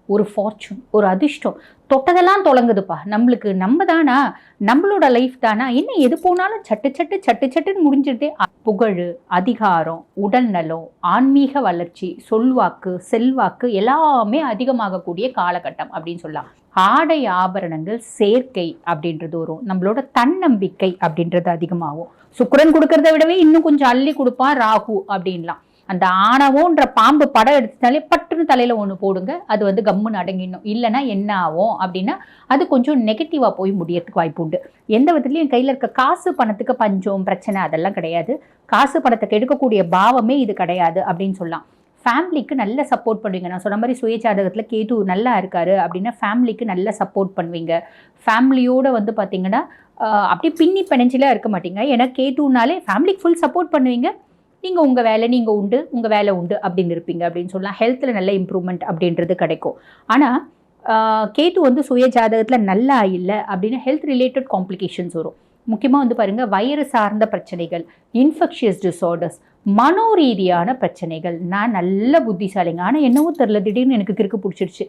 ஒரு ஃபார்ச்சூன், ஒரு அதிர்ஷ்டம் தொட்டதெல்லாம் தொடங்குதுப்பா. நம்மளுக்கு நம்ம தானா, நம்மளோட லைஃப் தானா, என்ன எது போனாலும் சட்டு சட்டு சட்டு சட்டுன்னு முடிஞ்சிருதே. புகழ், அதிகாரம், உடல் நலம், ஆன்மீக வளர்ச்சி, சொல்வாக்கு, செல்வாக்கு எல்லாமே அதிகமாகக்கூடிய காலகட்டம் அப்படின்னு சொல்லலாம். ஆடை ஆபரணங்கள் சேர்க்கை அப்படின்றது வரும். நம்மளோட தன்னம்பிக்கை அப்படின்றது அதிகமாகும். சுக்கிரன் கொடுக்கறத விடவே இன்னும் கொஞ்சம் அள்ளி கொடுப்பான் ராகு அப்படின்லாம். அந்த ஆணவோன்ற பாம்பு படம் எடுத்துட்டாலே பட்டுன்னு தலையில ஒன்று போடுங்க, அது வந்து கம்முன்னு அடங்கிடணும். இல்லைன்னா என்ன ஆகும் அப்படின்னா அது கொஞ்சம் நெகட்டிவா போய் முடியறதுக்கு வாய்ப்பு உண்டு. எந்த விதத்துலையும் கையில் இருக்க காசு பணத்துக்கு பஞ்சம் பிரச்சனை அதெல்லாம் கிடையாது. காசு பணத்துக்கு எடுக்கக்கூடிய பாவமே இது கிடையாது அப்படின்னு சொல்லலாம். ஃபேமிலிக்கு நல்ல சப்போர்ட் பண்ணுவீங்க. நான் சொன்ன மாதிரி சுயஜாதகத்தில் கேது நல்லா இருக்காரு அப்படின்னா ஃபேமிலிக்கு நல்ல சப்போர்ட் பண்ணுவீங்க. ஃபேமிலியோட வந்து பார்த்தீங்கன்னா அப்படியே பின்னி பிணைஞ்சிலாம் இருக்க மாட்டீங்க. ஏன்னா கேதுனாலே ஃபேமிலிக்கு ஃபுல் சப்போர்ட் பண்ணுவீங்க. நீங்கள் உங்கள் வேலை நீங்கள் உண்டு, உங்கள் வேலை உண்டு அப்படின்னு இருப்பீங்க அப்படின்னு சொல்லலாம். ஹெல்த்தில் நல்ல இம்ப்ரூவ்மெண்ட் அப்படின்றது கிடைக்கும். ஆனால் கேது வந்து சுய ஜாதகத்தில் நல்லா இல்லை அப்படின்னா ஹெல்த் ரிலேட்டட் காம்ப்ளிகேஷன்ஸ் வரும். முக்கியமாக வந்து பாருங்கள், வயிறு சார்ந்த பிரச்சனைகள், இன்ஃபெக்ஷியஸ் டிஸார்டர்ஸ், மனோரீதியான பிரச்சனைகள். நான் நல்ல புத்திசாலிங்க, ஆனால் என்னவோ தெரில திடீர்னு எனக்கு கிறுக்கு பிடிச்சிருச்சு,